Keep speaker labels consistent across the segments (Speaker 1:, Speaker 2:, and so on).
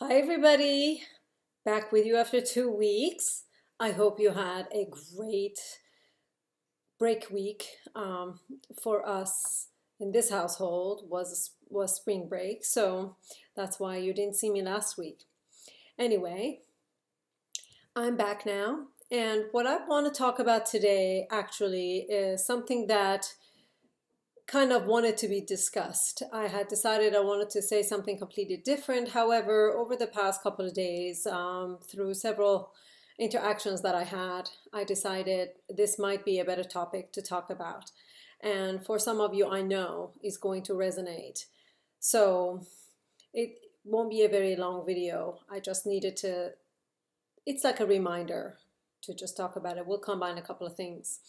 Speaker 1: Hi, everybody. Back with you after 2 weeks. I hope you had a great break week. For us in this household was spring break, so that's why you didn't see me last week. Anyway, I'm back now, and what I want to talk about today actually is something that kind of wanted to be discussed. I had decided I wanted to say something completely different. However, over the past couple of days, through several interactions that I had, I decided this might be a better topic to talk about. And for some of you, I know is going to resonate. So it won't be a very long video. I just needed to, it's like a reminder to just talk about it. We'll combine a couple of things.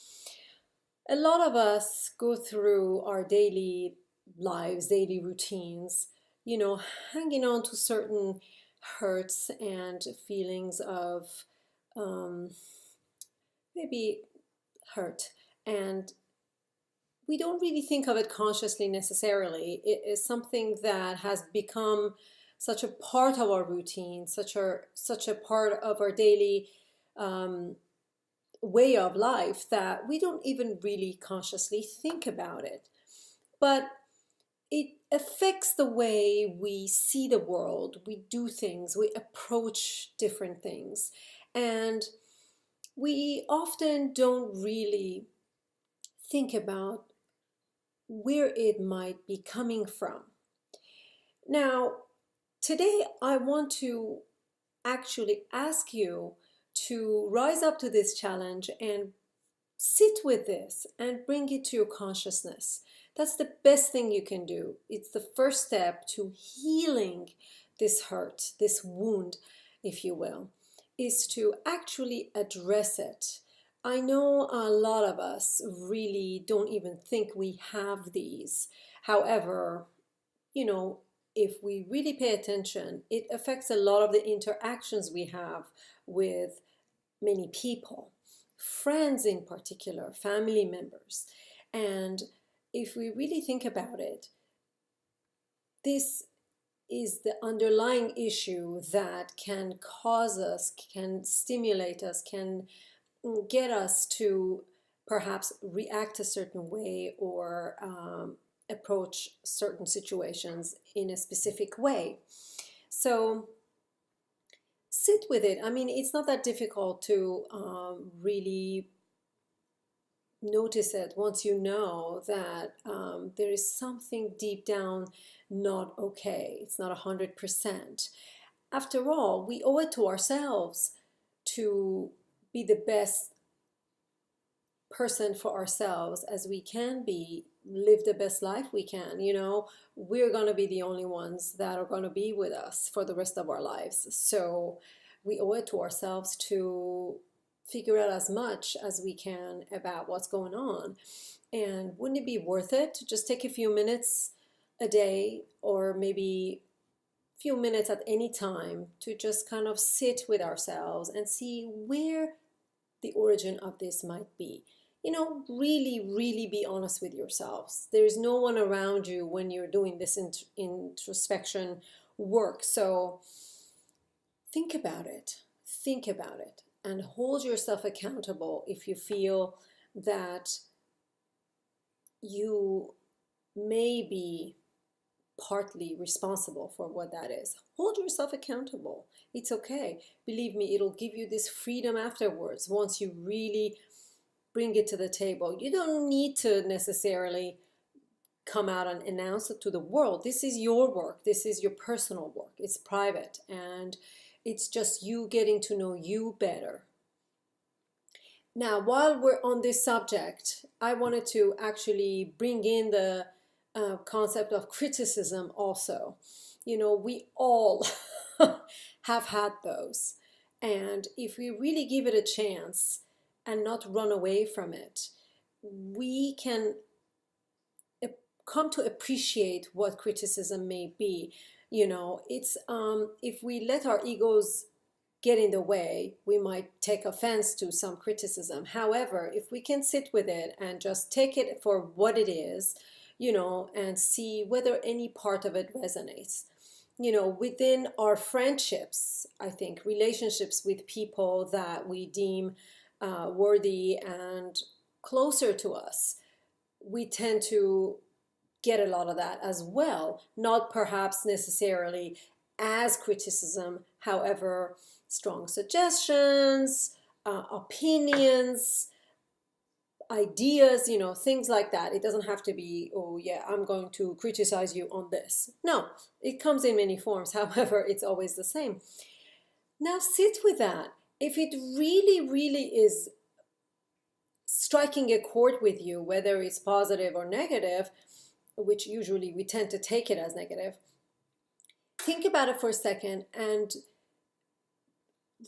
Speaker 1: A lot of us go through our daily lives, daily routines, hanging on to certain hurts and feelings of um, maybe hurt. And we don't really think of it consciously necessarily. It is something that has become such a part of our routine, such a part of our daily um, way of life that we don't even really consciously think about it. But it affects the way we see the world, we do things, we approach different things. And we often don't really think about where it might be coming from. Now, today I want to actually ask you to rise up to this challenge and sit with this and bring it to your consciousness. That's the best thing you can do. It's the first step to healing this hurt, this wound, if you will, is to actually address it. I know a lot of us really don't even think we have these. However, you know, if we really pay attention, it affects a lot of the interactions we have with many people, friends in particular, family members. And if we really think about it, this is the underlying issue that can cause us, can stimulate us, can get us to perhaps react a certain way or approach certain situations in a specific way. So sit with it. I mean, it's not that difficult to really notice it once you know that there is something deep down not okay. It's not 100%. After all, we owe it to ourselves to be the best person for ourselves as we can be, live the best life we can. We're going to be the only ones that are going to be with us for the rest of our lives. So we owe it to ourselves to figure out as much as we can about what's going on. And wouldn't it be worth it to just take a few minutes a day, or maybe a few minutes at any time, to just kind of sit with ourselves and see where the origin of this might be? Really, really be honest with yourselves. There's no one around you when you're doing this introspection work. So think about it. Think about it and hold yourself accountable if you feel that you may be partly responsible for what that is. Hold yourself accountable. It's okay. Believe me, it'll give you this freedom afterwards once you really bring it to the table. You don't need to necessarily come out and announce it to the world. This is your work. This is your personal work. It's private, and it's just you getting to know you better. Now, while we're on this subject, I wanted to actually bring in the concept of criticism also. We all have had those. And if we really give it a chance and not run away from it, we can come to appreciate what criticism may be. It's if we let our egos get in the way, we might take offense to some criticism. However, if we can sit with it and just take it for what it is, and see whether any part of it resonates. within our friendships, I think relationships with people that we deem worthy and closer to us, we tend to get a lot of that as well. Not perhaps necessarily as criticism, however, strong suggestions, opinions, ideas, things like that. It doesn't have to be, oh yeah, I'm going to criticize you on this. No, it comes in many forms. However, it's always the same. Now sit with that. If it really, really is striking a chord with you, whether it's positive or negative, which usually we tend to take it as negative, think about it for a second and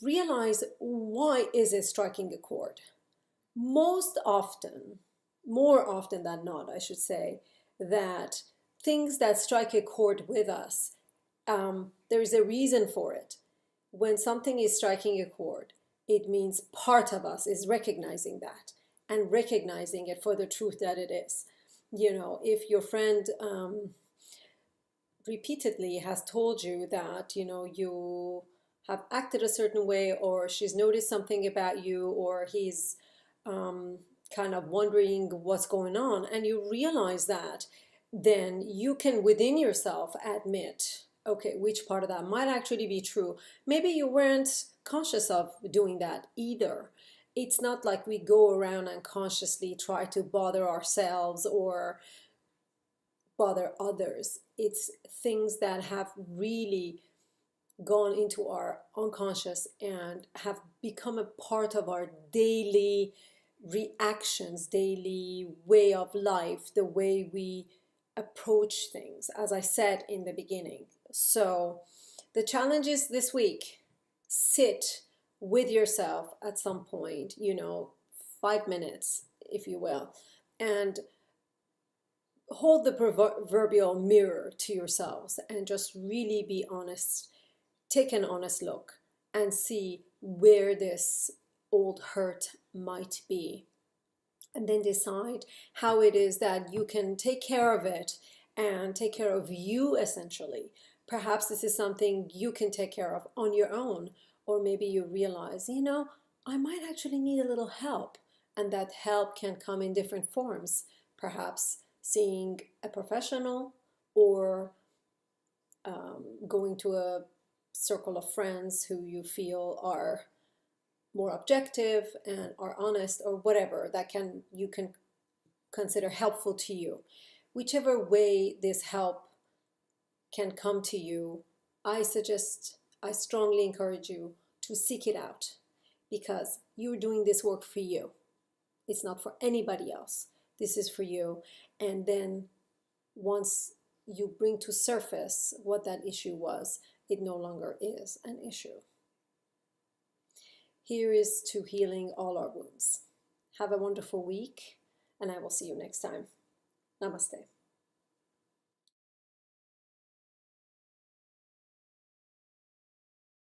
Speaker 1: realize, why is it striking a chord? Most often, more often than not, I should say, that things that strike a chord with us, there is a reason for it. When something is striking a chord, it means part of us is recognizing that and recognizing it for the truth that it is. If your friend repeatedly has told you that, you have acted a certain way, or she's noticed something about you, or he's kind of wondering what's going on, and you realize that, then you can within yourself admit, okay, which part of that might actually be true. Maybe you weren't conscious of doing that either. It's not like we go around and consciously try to bother ourselves or bother others. It's things that have really gone into our unconscious and have become a part of our daily reactions, daily way of life, the way we approach things, as I said in the beginning. So the challenge is this week, sit with yourself at some point, 5 minutes, if you will, and hold the proverbial mirror to yourselves and just really be honest. Take an honest look and see where this old hurt might be, and then decide how it is that you can take care of it and take care of you, essentially. Perhaps this is something you can take care of on your own, or maybe you realize, I might actually need a little help, and that help can come in different forms. Perhaps seeing a professional, or going to a circle of friends who you feel are more objective and are honest, or whatever that you can consider helpful to you. Whichever way this help can come to you, I strongly encourage you to seek it out, because you're doing this work for you. It's not for anybody else. This is for you. And then once you bring to surface what that issue was, it no longer is an issue. Here is to healing all our wounds. Have a wonderful week, and I will see you next time. Namaste.